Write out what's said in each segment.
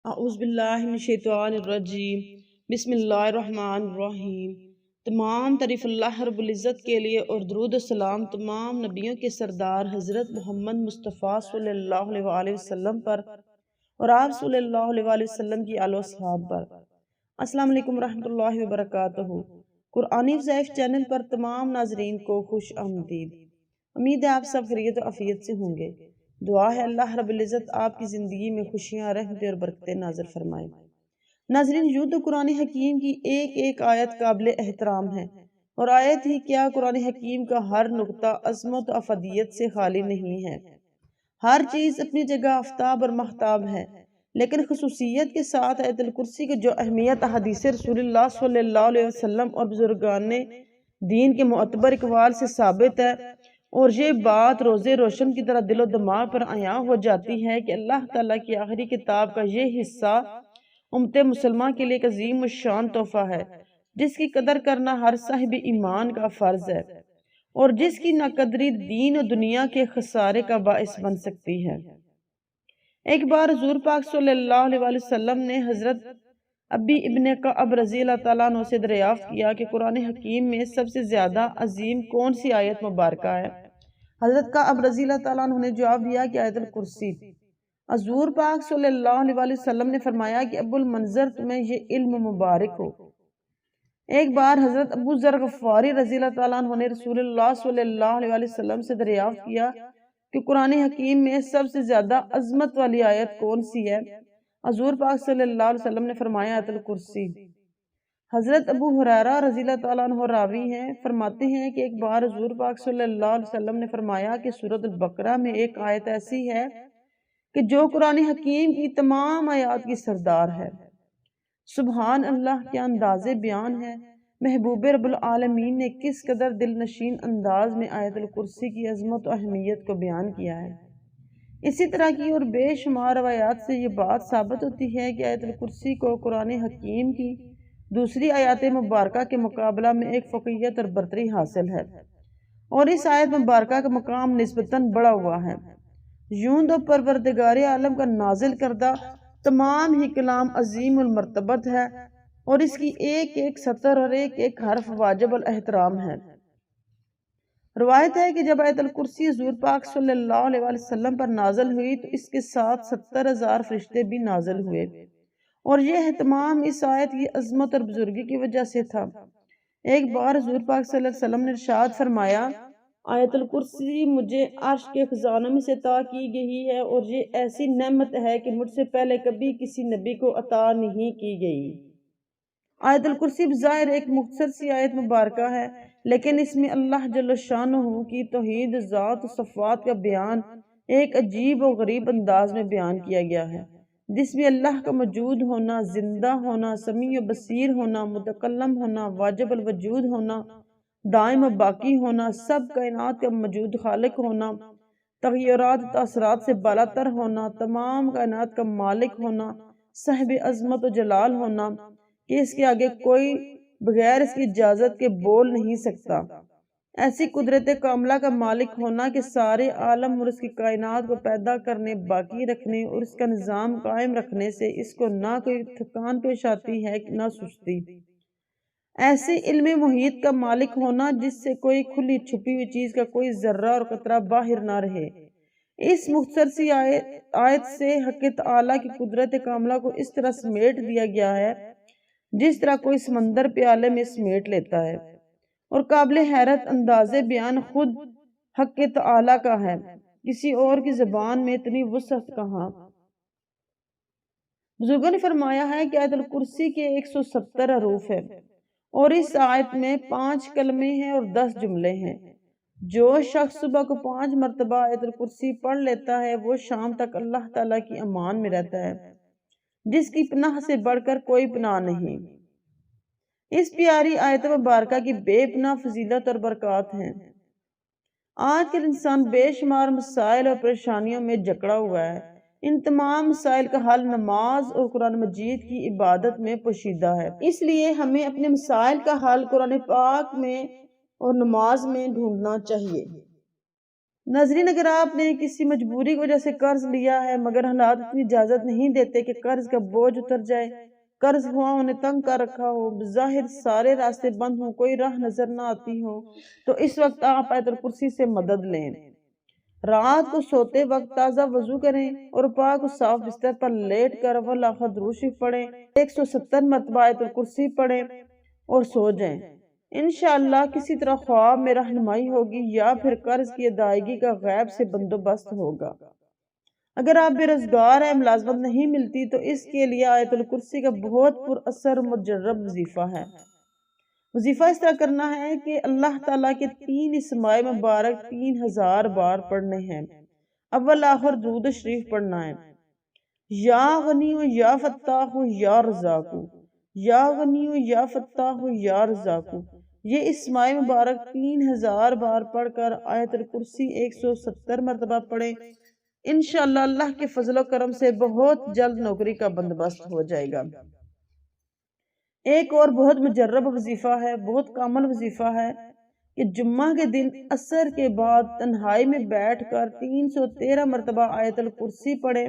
اعوذ باللہ من الشیطان الرجیم بسم اللہ الرحمن الرحیم۔ تمام تعریف اللہ رب العزت کے لیے اور درود و سلام تمام نبیوں کے سردار حضرت محمد مصطفیٰ صلی اللہ علیہ وآلہ وسلم پر اور آپ صلی اللہ علیہ وآلہ وسلم کی آل و اصحاب پر۔ السلام علیکم ورحمۃ اللہ وبرکاتہ۔ قرآنی ضعیف چینل پر تمام ناظرین کو خوش آمدید۔ امید ہے آپ سب خیریت و عافیت سے ہوں گے۔ دعا ہے اللہ رب العزت آپ کی زندگی میں خوشیاں، رحمتیں اور برکتیں نازل فرمائے۔ ناظرین، یوں تو قرآن حکیم کی ایک ایک آیت قابل احترام ہے، اور آیت ہی کیا قرآن حکیم کا ہر نقطہ عظمت و افادیت سے خالی نہیں ہے۔ ہر چیز اپنی جگہ آفتاب اور مہتاب ہے، لیکن خصوصیت کے ساتھ آیت الکرسی کی جو اہمیت احادیث رسول اللہ صلی اللہ علیہ وسلم اور بزرگان دین کے معتبر اقوال سے ثابت ہے، اور یہ بات روزے روشن کی طرح دل و دماغ پر عیاں ہو جاتی ہے کہ اللہ تعالیٰ کی آخری کتاب کا یہ حصہ امت مسلمہ کے لیے ایک عظیم الشان تحفہ ہے، جس کی قدر کرنا ہر صاحب ایمان کا فرض ہے، اور جس کی ناقدری دین و دنیا کے خسارے کا باعث بن سکتی ہے۔ ایک بار حضور پاک صلی اللہ علیہ وآلہ وسلم نے حضرت ابی ابن کعب رضی اللہ تعالیٰ عنہ سے دریافت کیا کہ قرآن حکیم میں سب سے زیادہ عظیم کون سی آیت مبارکہ ہے؟ حضرت کعب رضی اللہ تعالیٰ عنہ نے جواب دیا کہ آیت الکرسی۔ حضور پاک صلی اللہ علیہ وآلہ وسلم نے فرمایا کہ ابو المنظر تمہیں یہ علم مبارک ہو۔ ایک بار حضرت ابو ذر غفاری رضی اللہ تعالیٰ عنہ نے رسول اللہ صلی اللہ علیہ وآلہ وسلم سے دریافت کیا کہ قرآن حکیم میں سب سے زیادہ عظمت والی آیت کون سی ہے؟ حضور پاک صلی اللہ علیہ وسلم نے فرمایا آیت الکرسی۔ حضرت ابو ہریرہ رضی اللہ تعالیٰ عنہ راوی ہیں، فرماتے ہیں کہ ایک بار حضور پاک صلی اللہ علیہ وسلم نے فرمایا کہ سورۃ البقرہ میں ایک آیت ایسی ہے کہ جو قرآن حکیم کی تمام آیات کی سردار ہے۔ سبحان اللہ، کیا انداز بیان ہے! محبوب رب العالمین نے کس قدر دل نشین انداز میں آیت الکرسی کی عظمت و اہمیت کو بیان کیا ہے۔ اسی طرح کی اور بے شمار روایات سے یہ بات ثابت ہوتی ہے کہ آیت الکرسی کو قرآن حکیم کی دوسری آیات مبارکہ کے مقابلہ میں ایک فوقیت اور برتری حاصل ہے، اور اس آیت مبارکہ کا مقام نسبتاً بڑا ہوا ہے۔ یوں تو پروردگار عالم کا نازل کردہ تمام ہی کلام عظیم المرتبت ہے، اور اس کی ایک ایک سطر اور ایک ایک حرف واجب الاحترام ہے۔ روایت ہے کہ جب آیت الکرسی حضور پاک صلی اللہ علیہ وآلہ وسلم پر نازل ہوئی تو اس کے ساتھ 70,000 فرشتے بھی نازل ہوئے، اور یہ اہتمام اس آیت کی عظمت اور بزرگی کی وجہ سے تھا۔ ایک بار حضور پاک صلی اللہ علیہ وسلم نے ارشاد فرمایا، آیت الکرسی مجھے عرش کے خزانوں میں سے عطا کی گئی ہے، اور یہ ایسی نعمت ہے کہ مجھ سے پہلے کبھی کسی نبی کو عطا نہیں کی گئی۔ آیت الکرسی بظاہر ایک مختصر سی آیت مبارکہ ہے، لیکن اس میں اللہ جل شانہ کی توحید، ذات و صفات کا بیان ایک عجیب و غریب انداز میں بیان کیا گیا ہے، جس میں اللہ کا موجود ہونا، زندہ ہونا، سمیع و بصیر ہونا، متکلم ہونا، واجب الوجود ہونا، دائم و باقی ہونا، سب کائنات کا موجود خالق ہونا، تغیرات و تاثرات سے بالا تر ہونا، تمام کائنات کا مالک ہونا، صاحب عظمت و جلال ہونا کہ اس کے آگے کوئی بغیر اس کی اجازت کے بول نہیں سکتا، ایسی قدرت کاملہ کا مالک ہونا کہ سارے عالم اور اس کی کائنات کو پیدا کرنے، باقی رکھنے اور اس کا نظام قائم رکھنے سے اس کو نہ کوئی تھکان پیش آتی ہے نہ سستی، ایسے علم محیط کا مالک ہونا جس سے کوئی کھلی چھپی ہوئی چیز کا کوئی ذرہ اور قطرہ باہر نہ رہے۔ اس مختصر سی آیت سے حق تعالیٰ کی قدرت کاملہ کو اس طرح سمیٹ دیا گیا ہے جس طرح کوئی سمندر پیالے میں سمیٹ لیتا ہے، اور قابل حیرت انداز بیان خود حق تعالیٰ کا ہے، کسی اور کی زبان میں اتنی وسعت کہاں۔ بزرگوں نے فرمایا ہے کہ آیت الکرسی کے 170 حروف ہیں، اور اس آیت میں 5 کلمے ہیں اور 10 جملے ہیں۔ جو شخص صبح کو 5 مرتبہ آیت الکرسی پڑھ لیتا ہے وہ شام تک اللہ تعالیٰ کی امان میں رہتا ہے، جس کی پناہ سے بڑھ کر کوئی پناہ نہیں۔ اس پیاری آیت مبارکہ کی بے پناہ فضیلت اور برکات ہیں۔ آج کل انسان بے شمار مسائل اور پریشانیوں میں جکڑا ہوا ہے۔ ان تمام مسائل کا حل نماز اور قرآن مجید کی عبادت میں پوشیدہ ہے، اس لیے ہمیں اپنے مسائل کا حل قرآن پاک میں اور نماز میں ڈھونڈنا چاہیے۔ ناظرین، اگر آپ نے کسی مجبوری کی وجہ سے قرض لیا ہے مگر حالات اتنی اجازت نہیں دیتے کہ قرض کا بوجھ اتر جائے، قرض ہوا انہیں تنگ کر رکھا ہو، بظاہر سارے راستے بند ہوں، کوئی راہ نظر نہ آتی ہو، تو اس وقت آپ آیت الکرسی سے مدد لیں۔ رات کو سوتے وقت تازہ وضو کریں اور پاک و صاف بستر پر لیٹ کر واللہ درود شریف پڑھیں، 170 مرتبہ آیت الکرسی پڑھیں اور سو جائیں۔ انشاءاللہ کسی طرح خواب میں رہنمائی ہوگی یا پھر قرض کی ادائیگی کا غیب سے بندوبست ہوگا۔ اگر آپ بے روزگار ہیں، ملازمت نہیں ملتی، تو اس کے لیے آیت الکرسی کا بہت پر اثر مجرب وظیفہ ہے۔ وظیفہ اس طرح کرنا ہے کہ اللہ تعالیٰ کے 3 اسماء مبارک 3000 بار پڑھنے ہیں، اول آخر درود شریف پڑھنا ہے۔ یا غنی یا فتاح یا رزاق، یا غنی یا فتاح یا رزاق، یہ اسماء مبارک 3000 بار پڑھ کر آیت الکرسی 170 مرتبہ پڑھیں۔ انشاءاللہ اللہ کے فضل و کرم سے بہت جلد نوکری کا بندوبست ہو جائے گا۔ ایک اور بہت مجرب وظیفہ ہے، بہت کامل وظیفہ ہے کہ جمعہ کے دن عصر کے بعد تنہائی میں بیٹھ کر 313 مرتبہ آیت الکرسی پڑھیں۔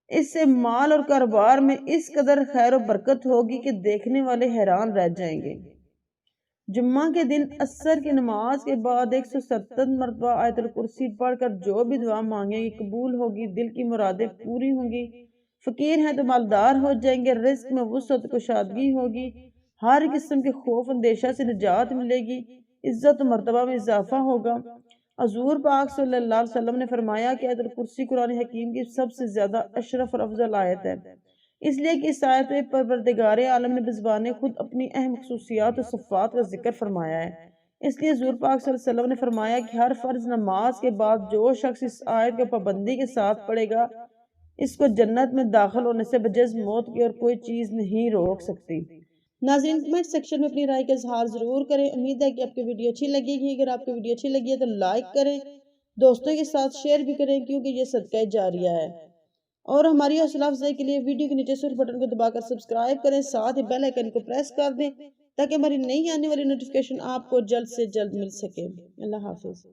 اس سے مال اور کاروبار میں اس قدر خیر و برکت ہوگی کہ دیکھنے والے حیران رہ جائیں گے۔ جمعہ کے دن عصر کی نماز کے بعد 170 مرتبہ آیت الکرسی پڑھ کر جو بھی دعا مانگیں گے قبول ہوگی، دل کی مرادیں پوری ہوں گی، فقیر ہیں تو مالدار ہو جائیں گے، رزق میں وسعت کشادگی ہوگی، ہر قسم کے خوف اندیشہ سے نجات ملے گی، عزت و مرتبہ میں اضافہ ہوگا۔ حضور پاک صلی اللہ علیہ وسلم نے فرمایا کہ آیت الکرسی قرآن حکیم کی سب سے زیادہ اشرف اور افضل آیت ہے، اس لیے کہ اس آیت میں پروردگار عالم نے بزبان خود اپنی اہم خصوصیات و صفات کا ذکر فرمایا ہے۔ اس لیے حضور پاک صلی اللہ علیہ وسلم نے فرمایا کہ ہر فرض نماز کے بعد جو شخص اس آیت کو پابندی کے ساتھ پڑھے گا، اس کو جنت میں داخل ہونے سے بجز موت کی اور کوئی چیز نہیں روک سکتی۔ ناظرین، کمنٹ سیکشن میں اپنی رائے کا اظہار ضرور کریں۔ امید ہے کہ آپ کو ویڈیو اچھی لگے گی۔ اگر آپ کو ویڈیو اچھی لگی ہے تو لائک کریں، دوستوں کے ساتھ شیئر بھی کریں کیونکہ یہ صدقہ جاریہ ہے۔ اور ہماری حوصلہ افزائی کے لیے ویڈیو کے نیچے سرخ بٹن کو دبا کر سبسکرائب کریں، ساتھ ہی بیل آئیکن کو پریس کر دیں تاکہ ہماری نئی آنے والی نوٹیفیکیشن آپ کو جلد سے جلد مل سکے۔ اللہ حافظ۔